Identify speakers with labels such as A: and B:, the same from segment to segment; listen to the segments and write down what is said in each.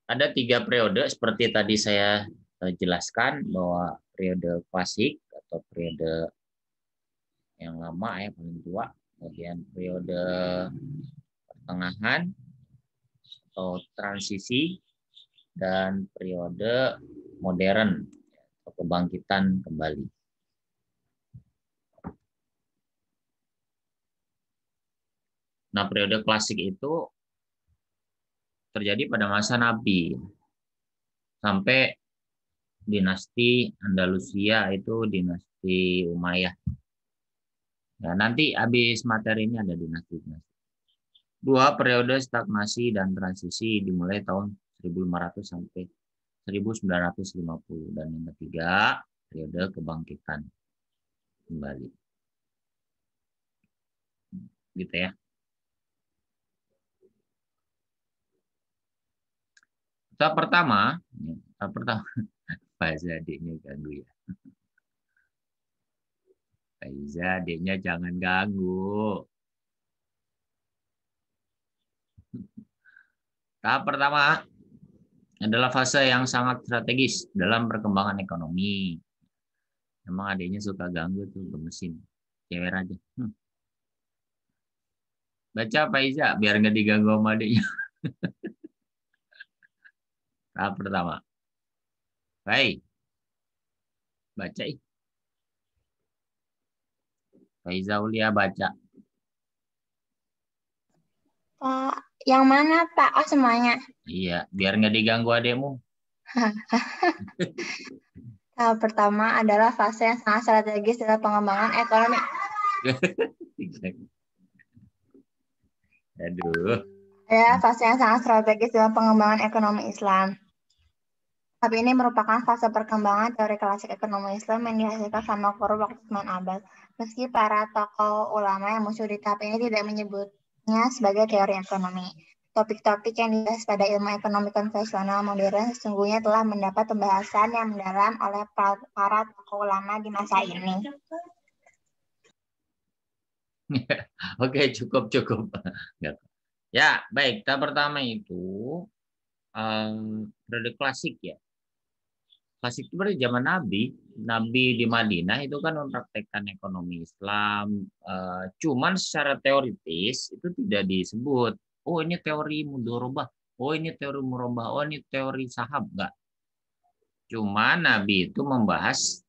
A: Ada 3 periode seperti tadi saya jelaskan, bahwa periode klasik atau periode yang lama ya, paling tua, kemudian periode pertengahan atau transisi, dan periode modern atau kebangkitan kembali. Nah, periode klasik itu terjadi pada masa Nabi sampai dinasti Andalusia, itu dinasti Umayyah. Ya, nanti habis materi ini ada dinasti-dinasti. 2 periode stagnasi dan transisi dimulai tahun 1500 sampai 1950, dan yang ketiga periode kebangkitan kembali. Gitu ya. Tahap pertama, Faiza adiknya ganggu ya. Faiza adiknya jangan ganggu. Tahap pertama adalah fase yang sangat strategis dalam perkembangan ekonomi. Emang adiknya suka ganggu tuh, gemesin. Cewek aja. Baca Faiza biar nggak diganggu sama adiknya. Tahap pertama. Baik. Baca. Faiza Ulia baca.
B: Yang mana Pak? Oh semuanya.
A: Iya, biar nggak diganggu adikmu.
B: Tahap pertama adalah fase yang sangat strategis dalam pengembangan ekonomi.
A: Aduh.
B: Fase yang sangat strategis dalam pengembangan ekonomi Islam. Tahap ini merupakan fase perkembangan teori klasik ekonomi Islam yang dihasilkan sama Qur'an waktu 9 abad. Meski para tokoh ulama yang muncul di tahap ini tidak menyebutnya sebagai teori ekonomi. Topik-topik yang dibahas pada ilmu ekonomi konvensional modern sesungguhnya telah mendapat pembahasan yang mendalam oleh para tokoh ulama di masa ini.
A: Oke, cukup. Ya, baik. Tahap pertama itu periode klasik ya. Klasik itu berarti zaman Nabi. Nabi di Madinah itu kan mempraktekkan ekonomi Islam. Cuman secara teoritis itu tidak disebut. Oh ini teori mudorobah. Oh ini teori murabah. Oh ini teori sahab. Enggak. Cuman Nabi itu membahas,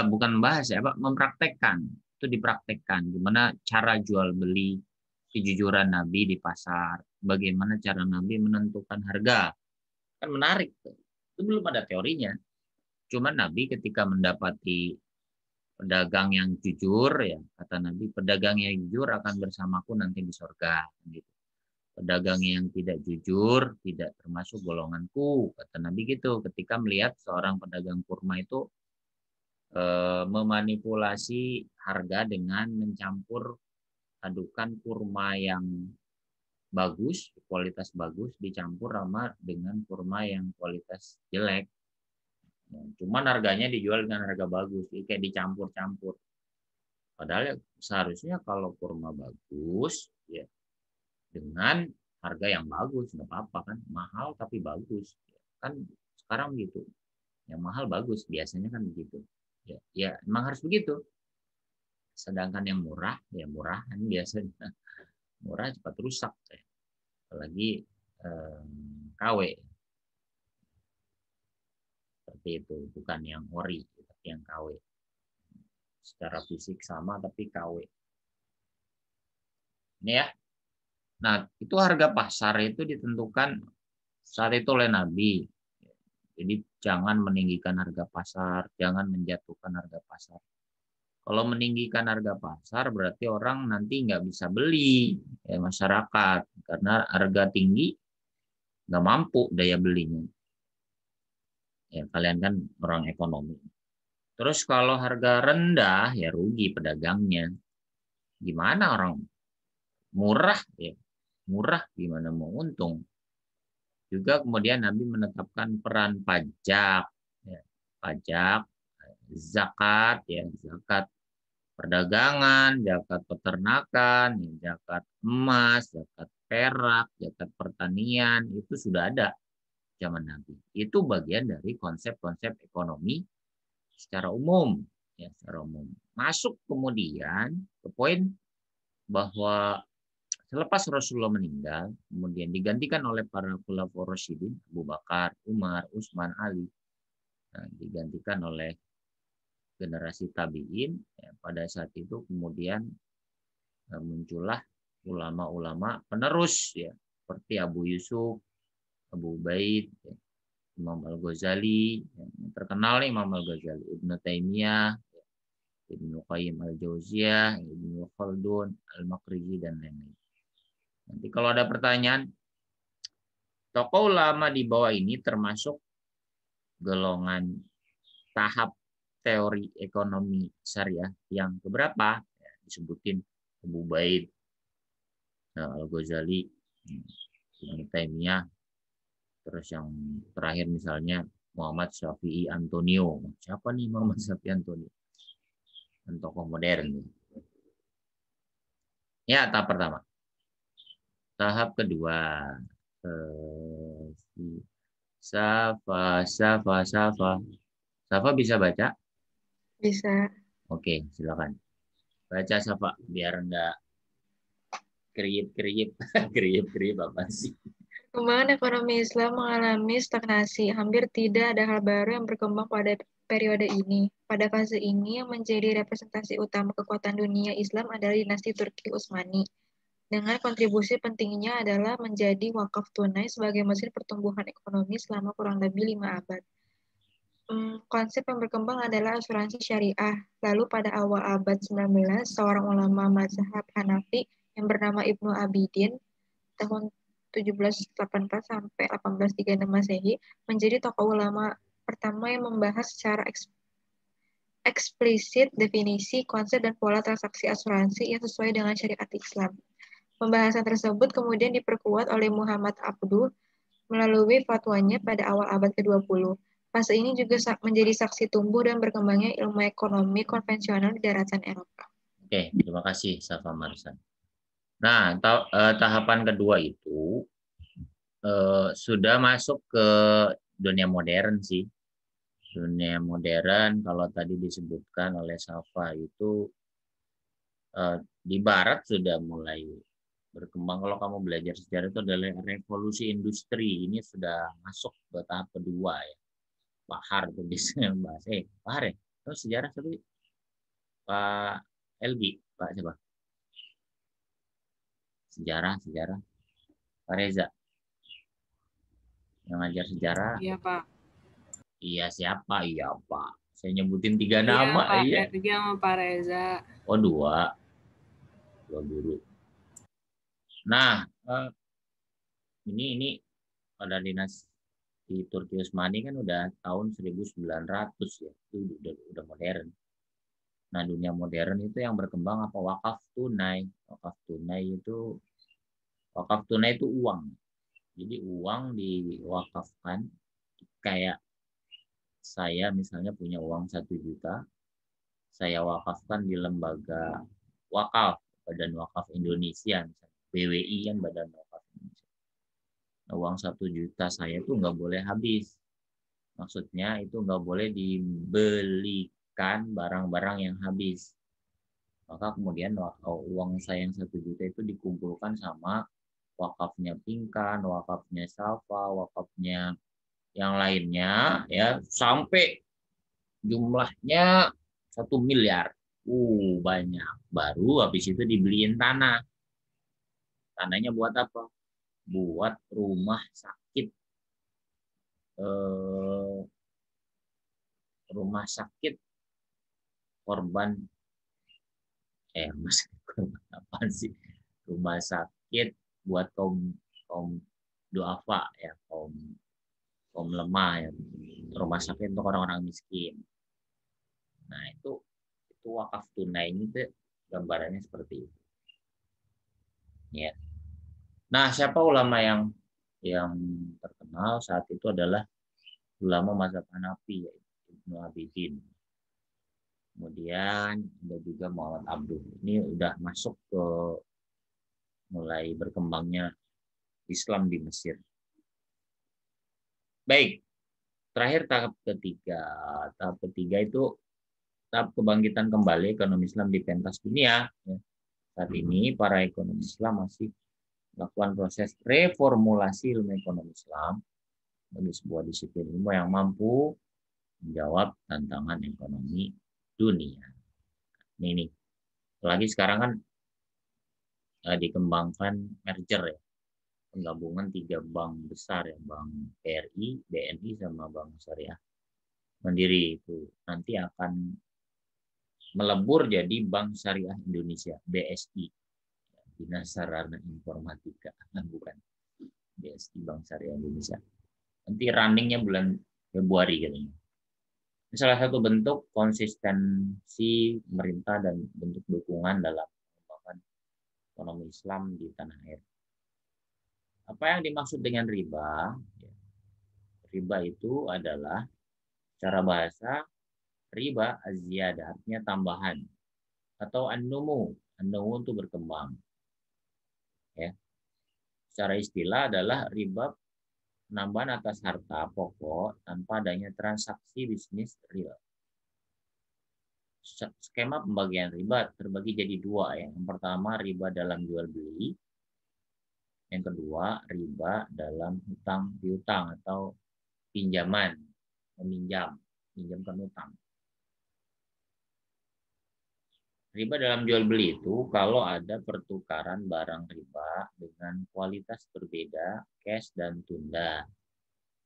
A: bukan membahas ya, Pak, mempraktekkan. Itu dipraktekkan. Gimana cara jual beli, kejujuran Nabi di pasar. Bagaimana cara Nabi menentukan harga. Kan menarik tuh. Itu belum ada teorinya. Cuman Nabi ketika mendapati pedagang yang jujur, ya kata Nabi, pedagang yang jujur akan bersamaku nanti di surga. Gitu. Pedagang yang tidak jujur tidak termasuk golonganku, kata Nabi gitu. Ketika melihat seorang pedagang kurma itu memanipulasi harga dengan mencampur adukan kurma yang bagus, kualitas bagus, dicampur sama dengan kurma yang kualitas jelek. Cuman harganya dijual dengan harga bagus, kayak dicampur-campur. Padahal seharusnya kalau kurma bagus, ya dengan harga yang bagus, nggak apa-apa kan, mahal tapi bagus. Kan sekarang gitu, yang mahal bagus, biasanya kan begitu. Ya emang harus begitu. Sedangkan yang murah, ya murahan biasanya. Murah cepat rusak, apalagi KW. Seperti itu, bukan yang ori, tapi yang KW. Secara fisik sama tapi KW. Ini ya. Nah, itu harga pasar itu ditentukan saat itu oleh Nabi. Jadi jangan meninggikan harga pasar, jangan menjatuhkan harga pasar. Kalau meninggikan harga pasar berarti orang nanti nggak bisa beli, ya, masyarakat, karena harga tinggi nggak mampu daya belinya. Ya, kalian kan orang ekonomi. Terus kalau harga rendah ya rugi pedagangnya. Gimana orang murah ya? Murah gimana mau untung? Juga kemudian Nabi menetapkan peran pajak, ya, pajak, zakat, ya, zakat perdagangan, zakat peternakan, ya, zakat emas, zakat perak, zakat pertanian, itu sudah ada. zaman Nabi. Itu bagian dari konsep-konsep ekonomi secara umum, ya, secara umum. Masuk kemudian ke poin bahwa selepas Rasulullah meninggal, kemudian digantikan oleh para khulafaur rasyidin, Abu Bakar, Umar, Utsman, Ali, nah, digantikan oleh generasi tabi'in. Ya, pada saat itu kemudian muncullah ulama-ulama penerus, ya, seperti Abu Yusuf, Abu Ubaid, ya, Imam Al-Ghazali, ya, terkenal nih Imam Al-Ghazali, Ibnu Taimiyah, ya, Ibnu Qayyim Al-Jauziyah, Ibnu Khaldun, Al-Maqrizi, dan lain-lain. Nanti kalau ada pertanyaan, tokoh ulama di bawah ini termasuk golongan tahap teori ekonomi syariah yang keberapa? Ya, disebutin Abu Ubaid, Al-Ghazali, Ibnu Taimiyah, terus yang terakhir misalnya Muhammad Syafi'i Antonio. Siapa nih Muhammad Syafi'i Antonio? Tokoh modern. Ya, tahap pertama. Tahap kedua. Safa. Safa bisa baca?
B: Bisa.
A: Oke, silakan. Baca Safa biar enggak kriip-kriip. Kriip-kriip apa sih?
B: Perkembangan ekonomi Islam mengalami stagnasi. Hampir tidak ada hal baru yang berkembang pada periode ini. Pada fase ini, yang menjadi representasi utama kekuatan dunia Islam adalah dinasti Turki Utsmani. Dengan kontribusi pentingnya adalah menjadi wakaf tunai sebagai mesin pertumbuhan ekonomi selama kurang lebih 5 abad. Konsep yang berkembang adalah asuransi syariah. Lalu pada awal abad 19, seorang ulama mazhab Hanafi yang bernama Ibnu Abidin tahun 1784 sampai 1836 Masehi menjadi tokoh ulama pertama yang membahas secara eksplisit definisi, konsep, dan pola transaksi asuransi yang sesuai dengan syariat Islam. Pembahasan tersebut kemudian diperkuat oleh Muhammad Abduh melalui fatwanya pada awal abad ke-20. Fase ini juga menjadi saksi tumbuh dan berkembangnya ilmu ekonomi konvensional di daratan Eropa.
A: Oke, terima kasih Safa Marsan. Nah, tahapan kedua itu sudah masuk ke dunia modern sih. Dunia modern kalau tadi disebutkan oleh Safa itu di Barat sudah mulai berkembang. Kalau kamu belajar sejarah itu adalah revolusi industri. Ini sudah masuk ke tahap kedua ya. Pak Har itu bisa bahas. Pak Har ya? Terus sejarah tapi Pak Elgi, Pak siapa? Sejarah. Pak Reza yang ngajar sejarah.
C: Iya, Pak.
A: Iya siapa? Iya Pak. Saya nyebutin 3
C: Iya,
A: nama.
C: Pak
A: Iya.
C: Elgi sama Pak Reza.
A: Oh 2 guru. Nah, ini pada dinasti Turki Utsmani kan udah tahun 1900 ya. Itu udah modern. Nah, dunia modern itu yang berkembang apa? Wakaf tunai. Wakaf tunai itu uang. Jadi uang diwakafkan, kayak saya misalnya punya uang 1 juta, saya wakafkan di lembaga wakaf, Badan Wakaf Indonesia, misalnya BWI kan Badan Wakaf Indonesia. Nah, uang 1 juta saya itu nggak boleh habis. Maksudnya itu nggak boleh dibelikan barang-barang yang habis. Maka kemudian uang saya yang 1 juta itu dikumpulkan sama wakafnya Pingkan, wakafnya Safa, wakafnya yang lainnya, ya, sampai jumlahnya 1 miliar. Banyak. Baru habis itu dibeliin tanah. Tanahnya buat apa? Buat rumah sakit. Rumah sakit korban apa sih? Rumah sakit buat kaum duafa ya, kaum lemah ya. Rumah sakit untuk orang-orang miskin. Nah, itu wakaf tunai ini tuh gambarannya seperti itu. Ya. Nah, siapa ulama yang terkenal saat itu adalah ulama mazhab Hanafi, yaitu Ibnu Abidin. Kemudian ada juga Muhammad Abduh. Ini udah masuk ke mulai berkembangnya Islam di Mesir. Baik, terakhir tahap ketiga. Tahap ketiga itu tahap kebangkitan kembali ekonomi Islam di pentas dunia. Saat ini para ekonomi Islam masih melakukan proses reformulasi ilmu ekonomi Islam bagi sebuah disiplin ilmu yang mampu menjawab tantangan ekonomi dunia. Ini apalagi sekarang kan dikembangkan merger ya, penggabungan 3 bank besar ya, Bank BRI, BNI sama Bank Syariah Mandiri itu nanti akan melebur jadi Bank Syariah Indonesia, BSI, Bina Sarana Informatika, bukan BSI, Bank Syariah Indonesia. Nanti runningnya bulan Februari katanya. Ini salah satu bentuk konsistensi pemerintah dan bentuk dukungan dalam pengembangan ekonomi Islam di tanah air. Apa yang dimaksud dengan riba? Riba itu adalah cara bahasa riba az-ziyadah, artinya tambahan, atau an-numu. An-numu itu berkembang. Ya. Secara istilah adalah riba penambahan atas harta pokok tanpa adanya transaksi bisnis real. Skema pembagian riba terbagi jadi 2. Yang pertama riba dalam jual beli. Yang kedua riba dalam hutang piutang atau pinjaman, meminjamkan utang. Riba dalam jual beli itu kalau ada pertukaran barang riba dengan kualitas berbeda, cash dan tunda.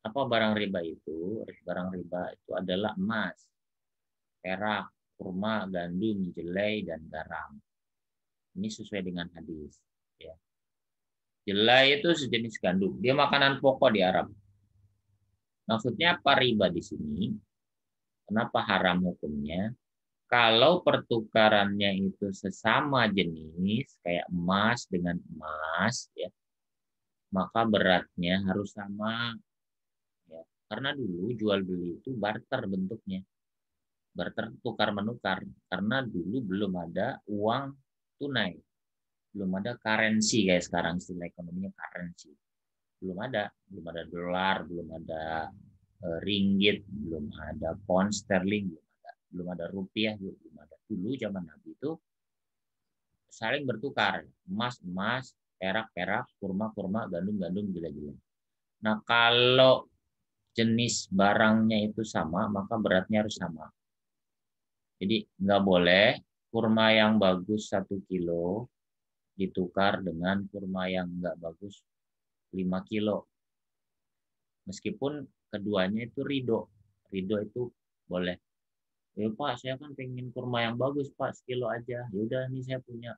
A: Apa barang riba itu? Barang riba itu adalah emas, perak, kurma, gandum, jelai, dan garam. Ini sesuai dengan hadis. Ya. Jelai itu sejenis gandum. Dia makanan pokok di Arab. Maksudnya apa riba di sini? Kenapa haram hukumnya? Kalau pertukarannya itu sesama jenis, kayak emas dengan emas, ya, maka beratnya harus sama. Ya. Karena dulu jual beli itu barter bentuknya. Barter tukar menukar. Karena dulu belum ada uang tunai. Belum ada currency kayak sekarang, istilah ekonominya currency. Belum ada dolar, belum ada ringgit, belum ada pound sterling, belum ada rupiah, belum ada. Dulu zaman Nabi itu saling bertukar, emas, perak, kurma, gandum, gila-gila. Nah, kalau jenis barangnya itu sama, maka beratnya harus sama. Jadi nggak boleh kurma yang bagus 1 kilo ditukar dengan kurma yang nggak bagus 5 kilo. Meskipun keduanya itu ridho itu boleh. Ya Pak, saya kan pengen kurma yang bagus Pak, sekilo aja. Ya udah, ini saya punya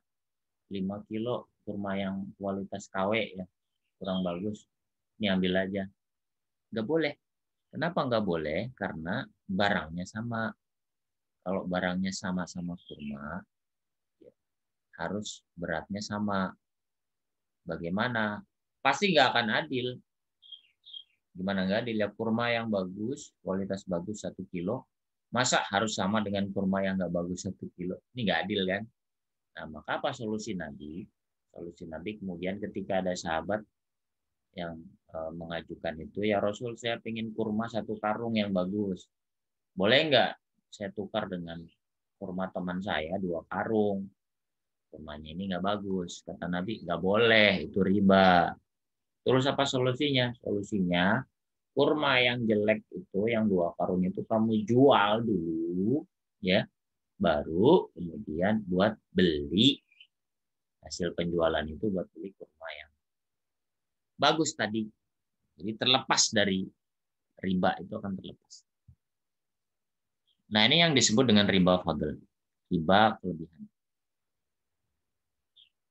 A: 5 kilo kurma yang kualitas KW ya, kurang bagus. Ini ambil aja. Nggak boleh. Kenapa nggak boleh? Karena barangnya sama. Kalau barangnya sama-sama kurma, ya, harus beratnya sama. Bagaimana? Pasti nggak akan adil. Gimana nggak adil? Ya, kurma yang bagus, kualitas bagus 1 kilo, masa harus sama dengan kurma yang nggak bagus 1 kilo? Ini nggak adil kan? Nah, maka apa solusi Nabi? Solusi Nabi kemudian ketika ada sahabat yang mengajukan itu, ya Rasul, saya ingin kurma 1 karung yang bagus. Boleh nggak saya tukar dengan kurma teman saya 2 karung? Kurmanya ini nggak bagus. Kata Nabi, nggak boleh, itu riba. Terus apa solusinya? Solusinya, kurma yang jelek itu, yang 2 karung itu kamu jual dulu, ya, baru kemudian buat beli, hasil penjualan itu buat beli kurma yang bagus tadi. Jadi terlepas dari riba, itu akan terlepas. Nah, ini yang disebut dengan riba fadl, riba kelebihan.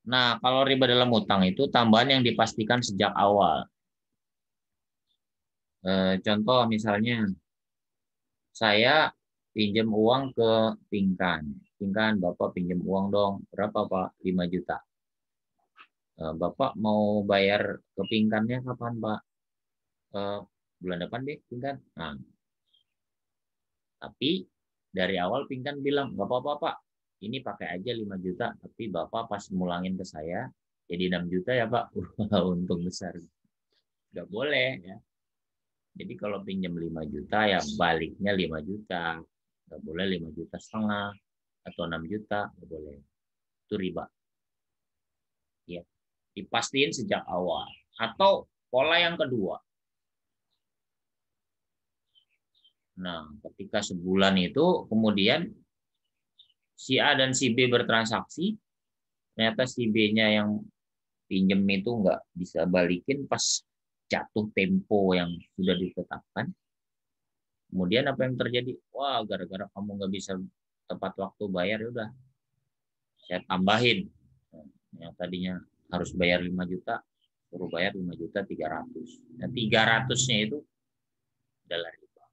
A: Nah, kalau riba dalam utang itu tambahan yang dipastikan sejak awal. Contoh misalnya, saya pinjam uang ke Pinkan. Pinkan, Bapak pinjam uang dong. Berapa Pak? 5 juta. Bapak mau bayar ke Pinkannya kapan Pak? Bulan depan deh Pinkan. Nah, tapi dari awal Pinkan bilang, nggak apa-apa Pak, ini pakai aja 5 juta, tapi Bapak pas mulangin ke saya, jadi 6 juta ya Pak. Untung besar. Nggak boleh ya. Jadi kalau pinjam 5 juta ya baliknya 5 juta. Nggak boleh 5,5 juta atau 6 juta, nggak boleh. Itu riba. Ya, dipastiin sejak awal. Atau pola yang kedua. Nah, ketika sebulan itu kemudian si A dan si B bertransaksi, ternyata si B-nya yang pinjem itu nggak bisa balikin pas jatuh tempo yang sudah ditetapkan. Kemudian apa yang terjadi? Wah, gara-gara kamu nggak bisa tepat waktu bayar, ya udah saya tambahin. Yang tadinya harus bayar 5 juta, suruh bayar 5,3 juta. Nah, 300-nya itu adalah riba.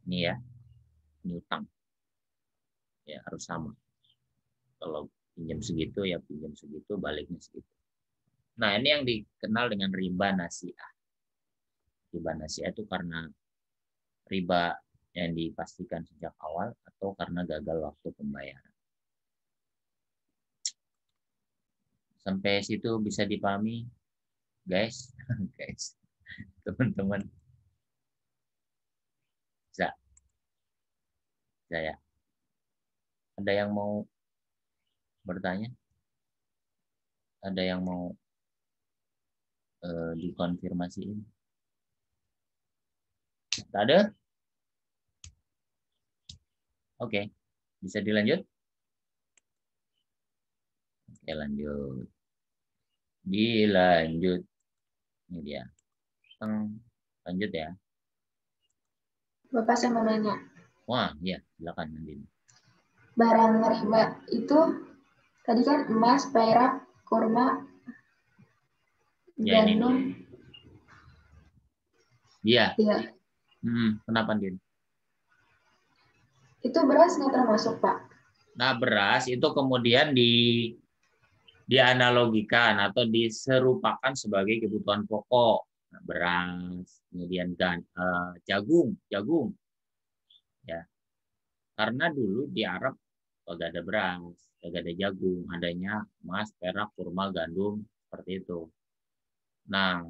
A: Ini ya, ini utang. Ya, harus sama. Kalau pinjam segitu, ya pinjam segitu, baliknya segitu. Nah, ini yang dikenal dengan riba nasiah. Riba nasiah itu karena riba yang dipastikan sejak awal atau karena gagal waktu pembayaran. Sampai situ bisa dipahami, guys? Guys, teman-teman. Bisa. Saya. Ada yang mau bertanya? Ada yang mau dikonfirmasiin? Tak ada? Oke. Bisa dilanjut? Oke, lanjut. Dilanjut. Ini dia. Lanjut ya.
C: Bapak, saya mau nanya.
A: Wah, iya. Silakan nanti.
C: Barang riba itu tadi kan emas, perak, kurma,
A: Ya,
C: gandum.
A: Iya.
C: Iya.
A: Kenapa, Din?
C: Itu beras nggak termasuk, Pak?
A: Nah, beras itu kemudian dianalogikan atau diserupakan sebagai kebutuhan pokok. Nah, beras, kemudian jagung. Ya. Karena dulu di Arab kagak ada beras, kagak ada jagung, adanya emas, perak, kurma, gandum, seperti itu. Nah,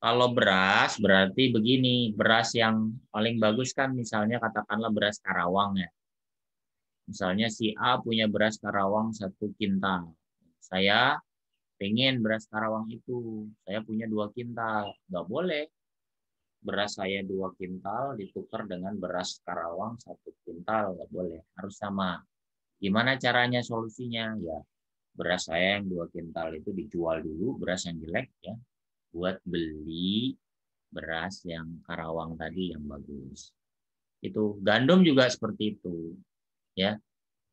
A: kalau beras berarti begini, beras yang paling bagus kan misalnya katakanlah beras Karawang ya. Misalnya si A punya beras Karawang 1 kintal. Saya pengen beras Karawang itu, saya punya 2 kintal. Nggak boleh beras saya 2 kintal ditukar dengan beras Karawang 1 kintal, nggak boleh, harus sama. Gimana caranya solusinya? Ya, beras saya yang 2 kintal itu dijual dulu, beras yang jelek ya, buat beli beras yang Karawang tadi yang bagus. Itu gandum juga seperti itu, ya.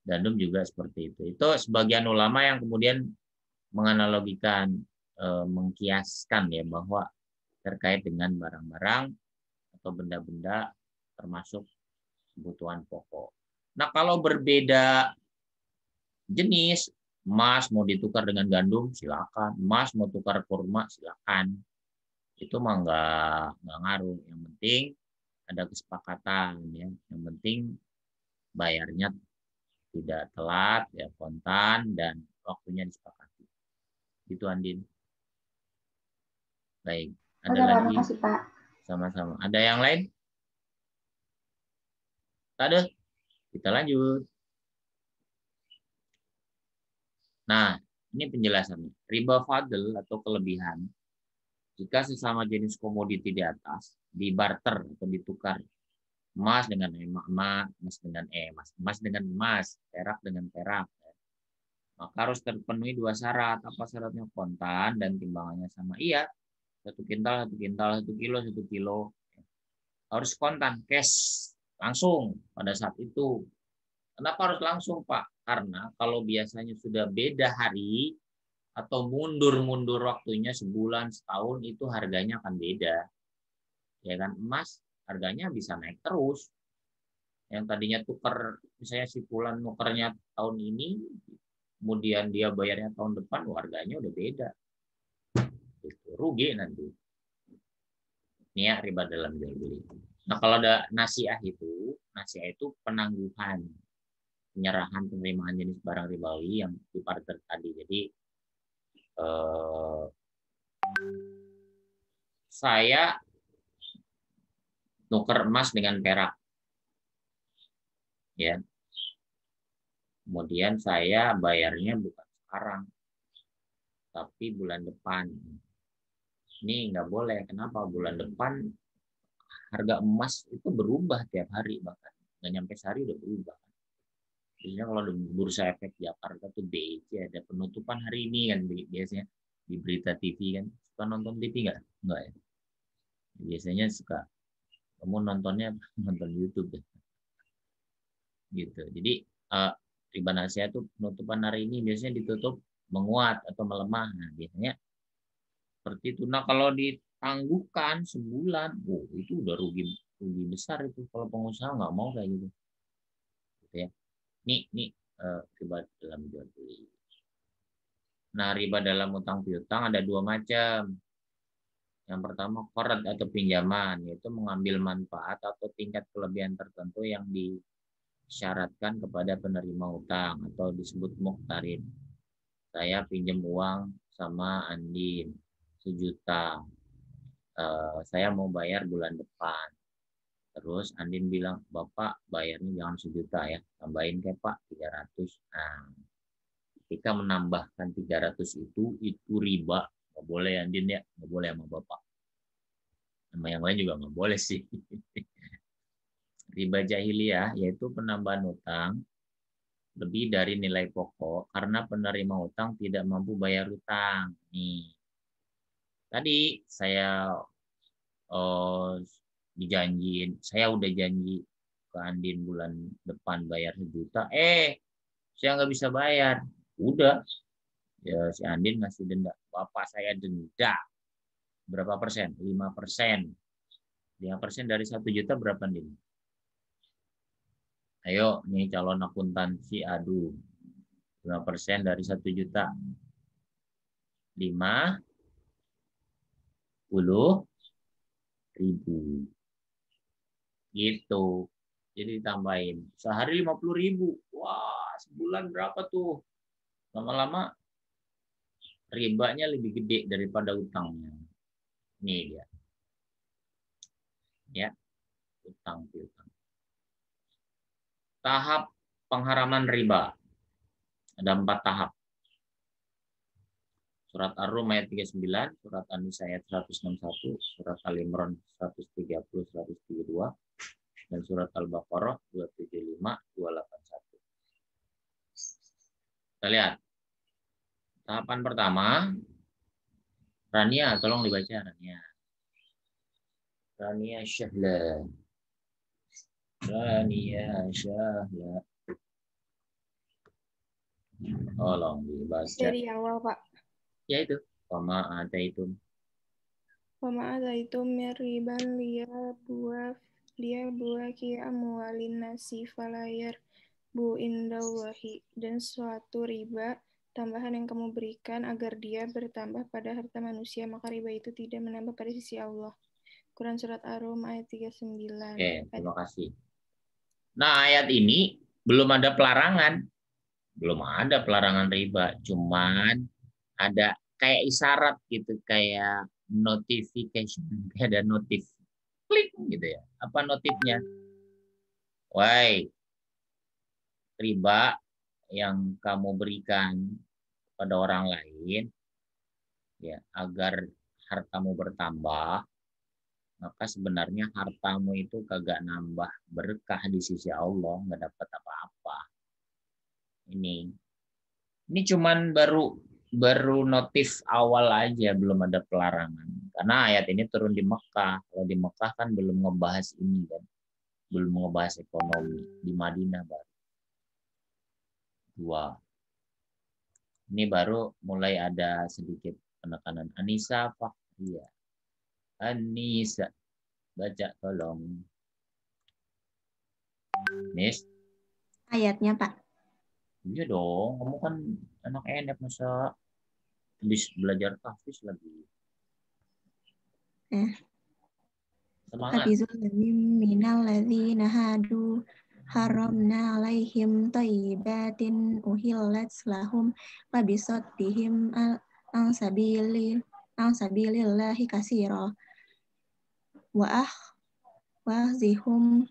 A: Gandum juga seperti itu. Itu sebagian ulama yang kemudian menganalogikan, mengkiaskan ya bahwa terkait dengan barang-barang atau benda-benda termasuk kebutuhan pokok. Nah, kalau berbeda jenis, emas mau ditukar dengan gandum, silakan. Emas mau tukar kurma, silakan. Itu mah nggak ngaruh. Yang penting ada kesepakatan ya. Yang penting bayarnya tidak telat, ya kontan dan waktunya disepakati. Itu Andin. Baik. Ada
C: Oke, Pak.
A: lagi?
C: Makasih, Pak.
A: Sama-sama. Ada yang lain? Tak ada. Kita lanjut. Nah, ini penjelasannya. Riba fadl atau kelebihan jika sesama jenis komoditi di atas dibarter atau ditukar, emas dengan emas, emas dengan emas, perak dengan perak, maka harus terpenuhi 2 syarat. Apa syaratnya? Kontan dan timbangannya sama. Iya, 1 kintal, 1 kintal, 1 kilo, 1 kilo. Harus kontan, cash, langsung pada saat itu. Kenapa harus langsung, Pak? Karena kalau biasanya sudah beda hari atau mundur-mundur waktunya sebulan, setahun, itu harganya akan beda. Ya kan, emas harganya bisa naik terus. Yang tadinya tukar, misalnya si Fulan nukernya tahun ini, kemudian dia bayarnya tahun depan, harganya udah beda. Itu rugi nanti. Ini ya riba dalam jual beli. Nah, kalau ada nasiah itu penangguhan, penyerahan penerimaan jenis barang ribawi yang diparter tadi. Jadi saya nuker emas dengan perak. Ya. Kemudian saya bayarnya bukan sekarang, tapi bulan depan. Ini nggak boleh. Kenapa? Bulan depan harga emas itu berubah tiap hari, bahkan nggak nyampe sehari udah berubah. Biasanya kalau di Bursa Efek Jakarta tuh BEC ada penutupan hari ini kan, biasanya di berita TV kan. Suka nonton TV nggak? Nggak ya. Biasanya suka kamu nontonnya nonton YouTube ya. Gitu. Jadi riba nasiah itu penutupan hari ini biasanya ditutup menguat atau melemah. Nah, biasanya seperti itu. Nah, kalau ditangguhkan sebulan, itu udah rugi besar itu. Kalau pengusaha nggak mau kayak gitu. Gitu ya. Ini riba dalam jual beli. Nah, riba dalam utang piutang ada dua macam. Yang pertama qard atau pinjaman, yaitu mengambil manfaat atau tingkat kelebihan tertentu yang disyaratkan kepada penerima utang atau disebut muqtarid. Saya pinjam uang sama Andin 1 juta. Saya mau bayar bulan depan. Terus Andin bilang, Bapak bayarnya jangan 1 juta ya, tambahin kayak Pak 300. Nah, ketika menambahkan 300 itu riba. Nggak boleh Andin ya, nggak boleh sama Bapak. Sama yang lain juga nggak boleh sih. Riba jahiliyah yaitu penambahan utang lebih dari nilai pokok karena penerima utang tidak mampu bayar utang. Nih, tadi saya dijanjiin, saya udah janji ke Andin bulan depan bayar 1 juta. Saya nggak bisa bayar. Udah, ya si Andin ngasih denda. Bapak saya denda. Berapa persen? 5%. 5% dari 1 juta berapa, Andin? Ayo, nih calon akuntansi, adu. 5% dari 1 juta. 50.000. Gitu. Jadi ditambahin. Sehari 50.000. Wah, sebulan berapa tuh? Lama-lama ribanya lebih gede daripada utangnya. Ini dia. Ya, utang piutang. Tahap pengharaman riba. Ada 4 tahap. Surat Ar-Rum ayat 39, surat An-Nisa ayat 161, surat Al-Imran 130, 132, dan surat Al-Baqarah 275, 281. Kita lihat. Tahapan pertama, Rania, tolong dibaca Rania. Rania Syahla. Rania Syahla. Tolong dibaca.
D: Dari awal, Pak.
A: Ya itu. Wama ataitum.
D: Wama ataitum meriban buah kia amwalin nasi falayar bu indallahi, dan suatu riba tambahan yang kamu berikan agar dia bertambah pada harta manusia, maka riba itu tidak menambah pada sisi Allah. Quran surat Ar-Rum ayat 39.
A: Oke, terima kasih. Nah, ayat ini belum ada pelarangan. Belum ada pelarangan riba, cuman ada kayak isyarat gitu, kayak notification, kayak ada notif, klik gitu ya. Apa notifnya? Woi, riba yang kamu berikan pada orang lain, ya agar hartamu bertambah, maka sebenarnya hartamu itu kagak nambah berkah di sisi Allah, nggak dapat apa-apa. Ini cuman baru notif awal aja, belum ada pelarangan. Karena ayat ini turun di Mekah. Kalau di Mekah kan belum ngebahas ini kan. Belum ngebahas ekonomi. Di Madinah baru. 2. Ini baru mulai ada sedikit penekanan. Anissa Fahriya. Anissa. Baca tolong. Nis.
B: Ayatnya, Pak.
A: Iya dong. Kamu kan anak enak, masa habis belajar tahfiz lagi. Semangat.
B: Hafizul minal ladzina hadu haramna alaihim thayyibatin uhillat lahum wa bisaddihim an sabilillahi katsira wa
E: Wa'zihumur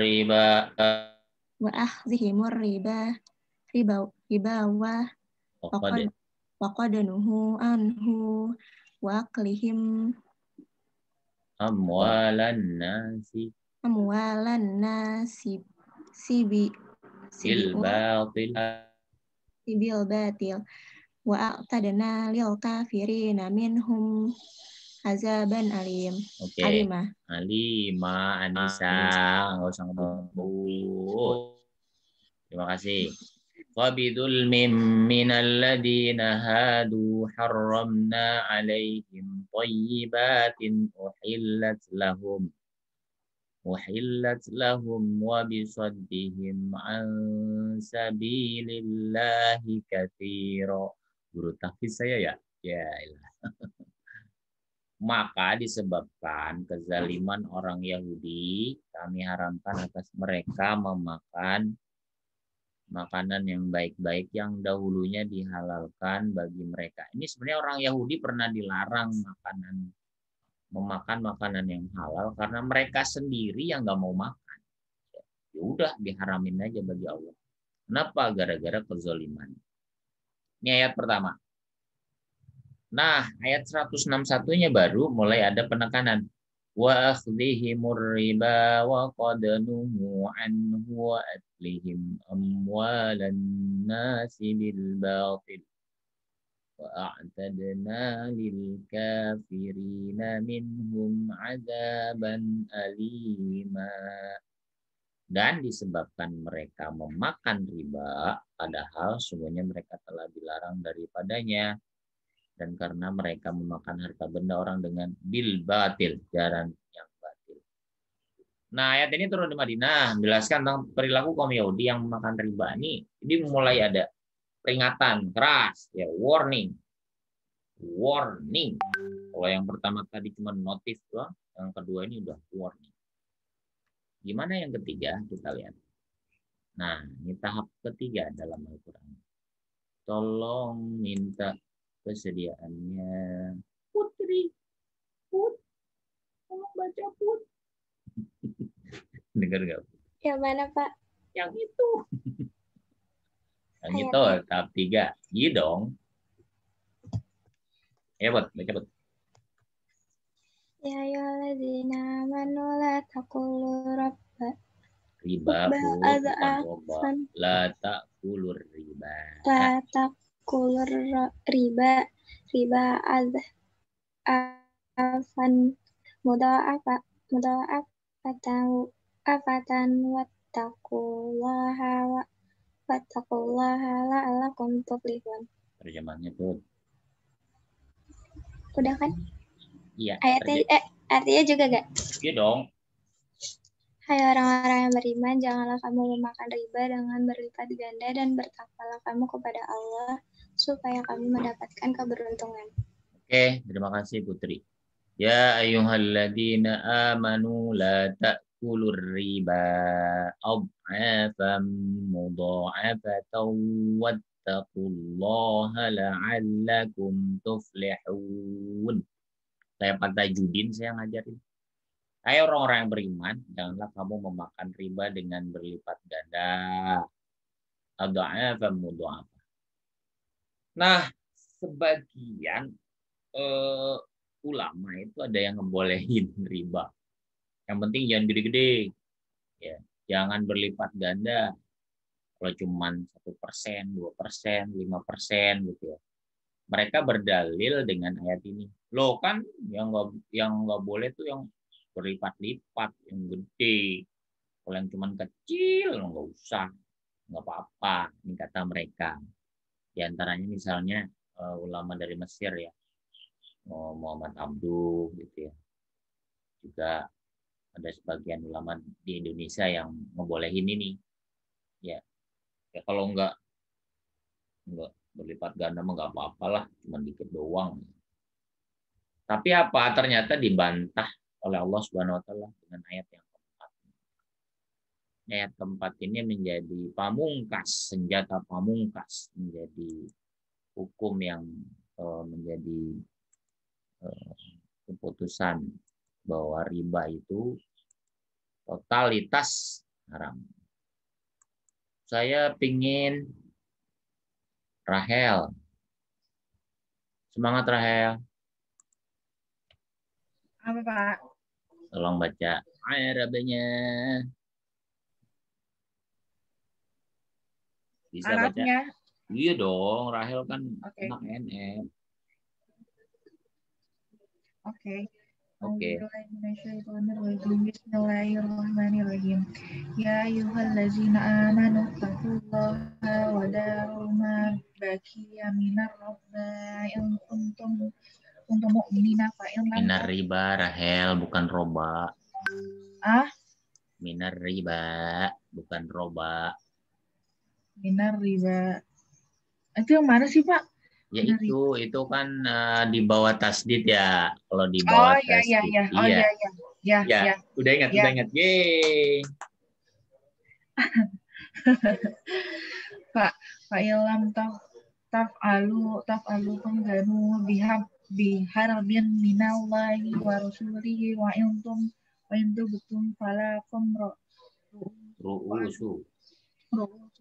A: riba
E: wa akhzihimur riba wa qadanuhu anhu wa aklihim
A: amwalan nasi
E: sibil
A: batil
E: wa a'tadna lil kafirina minhum azaban alimah.
A: Alima, Anissa, nggak usah ngebut. Terima kasih. وَبِظُلْمٍ مِّنَ الَّذِينَ هَادُوا حَرَّمْنَا عَلَيْهِمْ طَيِّبَاتٍ أُحِلَّتْ لَهُمْ وَبِصَدِّهِمْ عَن سَبِيلِ اللَّهِ كَثِيرًا. Guru tahfiz saya ya? Ya ilah. Maka disebabkan kezaliman orang Yahudi, kami haramkan atas mereka memakan makanan yang baik-baik yang dahulunya dihalalkan bagi mereka. Ini sebenarnya orang Yahudi pernah dilarang memakan makanan yang halal karena mereka sendiri yang nggak mau makan. Ya udah diharamin aja bagi Allah. Kenapa? Gara-gara kezaliman. Ini ayat pertama. Nah, ayat 161-nya baru mulai ada penekanan. Wa akhdhihimur riba wa qadanuhu anhu wa atlihim amwalan nasi bil batil wa a'tadna lil kafirina minhum azaban alima. Dan disebabkan mereka memakan riba padahal sungguhnya mereka telah dilarang daripadanya. Dan karena mereka memakan harta benda orang dengan bil batil, jalan yang batil. Nah, ayat ini turun di Madinah menjelaskan tentang perilaku kaum Yahudi yang memakan riba ini mulai ada peringatan keras, ya warning. Kalau yang pertama tadi cuma notif doang, yang kedua ini udah warning. Gimana yang ketiga? Kita lihat. Nah, ini tahap ketiga dalam Al-Quran. Tolong minta kesediaannya Putri, tolong baca Put. Dengar nggak?
B: Yang mana, Pak?
A: Yang itu. Yang itu tahap 3. Iya dong. Ya, Put, baca Put.
B: Ya ayyuhalladzina amanu la taqulu
A: riba la ta'kulur riba.
B: La taqulur riba afan mudha'afatan wattaqullaha la'allakum tuflihun.
A: Terjemahnya tuh.
B: Udah kan?
A: Iya.
B: Ayatnya artinya juga gak?
A: Iya dong.
B: Hai orang-orang yang beriman, janganlah kamu memakan riba dengan berlipat ganda dan bertakwalah kamu kepada Allah supaya kamu mendapatkan keberuntungan. Oke,
A: terima kasih Putri. Ya ayyuhalladzina amanu la ta'kulur riba adhafan mudha'afatan wattaqullaha la'allakum tuflihun. Saya Pak Tajudin saya ngajarin. Hai orang-orang yang beriman, janganlah kamu memakan riba dengan berlipat ganda. Adhafan mudha'afatan. Nah, sebagian ulama itu ada yang ngebolehin riba. Yang penting jangan gede-gede, ya. Jangan berlipat ganda. Kalau cuma 1%, 2%, 5% gitu ya. Mereka berdalil dengan ayat ini. Loh kan yang nggak boleh tuh yang berlipat-lipat, yang gede. Kalau yang cuma kecil nggak usah, nggak apa-apa. Ini kata mereka. Di antaranya misalnya ulama dari Mesir ya. Muhammad Abduh gitu ya. Juga ada sebagian ulama di Indonesia yang ngebolehin ini. Ya kalau nggak berlipat ganda mah nggak apa-apalah, cuma dikit doang. Tapi apa? Ternyata dibantah oleh Allah Subhanahu wa taala dengan ayat yang keempat. Ayat keempat ini menjadi pamungkas, senjata pamungkas, menjadi hukum yang menjadi keputusan bahwa riba itu totalitas haram. Saya pingin Rahel. Semangat Rahel.
B: Apa Pak?
A: Tolong baca Arabnya. Bisa
B: Arabnya?
A: Baca? Iya dong, Rahel kan anak NM.
B: Oke.
A: Oke.
B: Bismillahirrahmanirrahim. Ya ayyuhallazina amanu taqullaha wa daru ma baqiya minar riba in kuntum mu'minina fa in lam
A: Minar riba Rahel bukan roba. Minar riba bukan roba.
B: Minar riba. Itu yang mana sih Pak?
A: Ya itu kan di bawah tasdid ya. Kalau di bawah tasdid. Iya. Udah ingat. Yeay.
B: Pak ilam taf'alu pengganu biharbin minallahi wa rasulihi wa intum betum falakum
A: ru'usu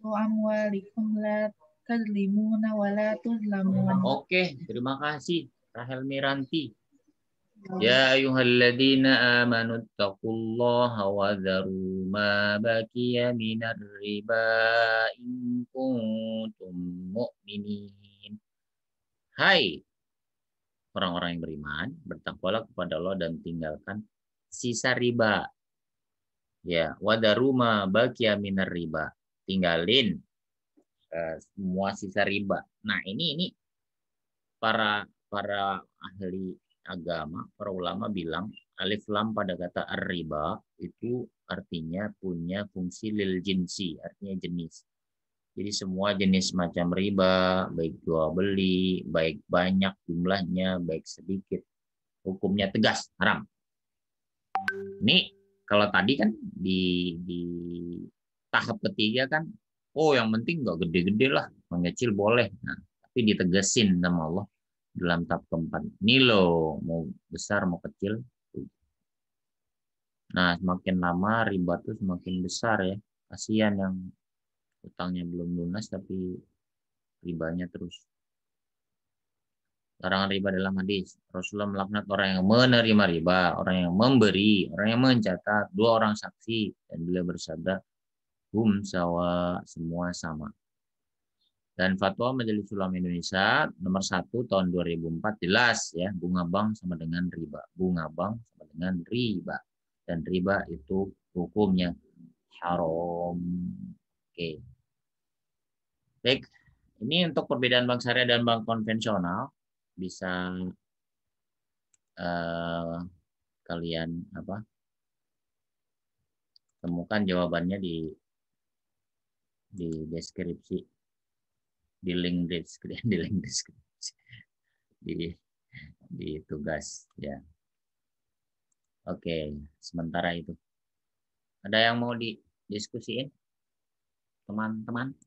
B: amwalikum la tazlimuna wa la tuzlamun.
A: Oke, terima kasih Rahel Miranti. Ya ayyuhalladzina amanu taqullaha wa dharu ma baqiya minar riba in kuntum mu'minin. Hai orang-orang yang beriman, bertakwalah kepada Allah dan tinggalkan sisa riba. Ya, wa dharu ma baqiya minar riba. Tinggalin semua sisa riba. Nah, ini para ahli agama, para ulama bilang alif lam pada kata ar-riba itu artinya punya fungsi lil jinsi, artinya jenis. Jadi semua jenis macam riba, baik jual beli, baik banyak jumlahnya, baik sedikit, hukumnya tegas, haram. Ini kalau tadi kan di tahap ketiga kan, yang penting nggak gede-gede lah, mengecil boleh. Nah, tapi ditegesin sama Allah dalam tahap keempat. Ini loh, mau besar mau kecil. Nah, semakin lama riba tuh semakin besar ya. Kasihan yang utangnya belum lunas tapi ribanya terus. Larangan riba dalam hadis. Rasulullah melaknat orang yang menerima riba, orang yang memberi, orang yang mencatat, 2 orang saksi, dan beliau bersabda, hum sawa, semua sama. Dan fatwa Majelis Ulama Indonesia nomor 1 tahun 2004 jelas ya, bunga bank sama dengan riba. Bunga bank sama dengan riba. Dan riba itu hukumnya haram. Oke. Baik, ini untuk perbedaan bank syariah dan bank konvensional bisa kalian temukan jawabannya di deskripsi, di link deskripsi, di tugas ya. Oke, sementara itu ada yang mau didiskusiin teman-teman?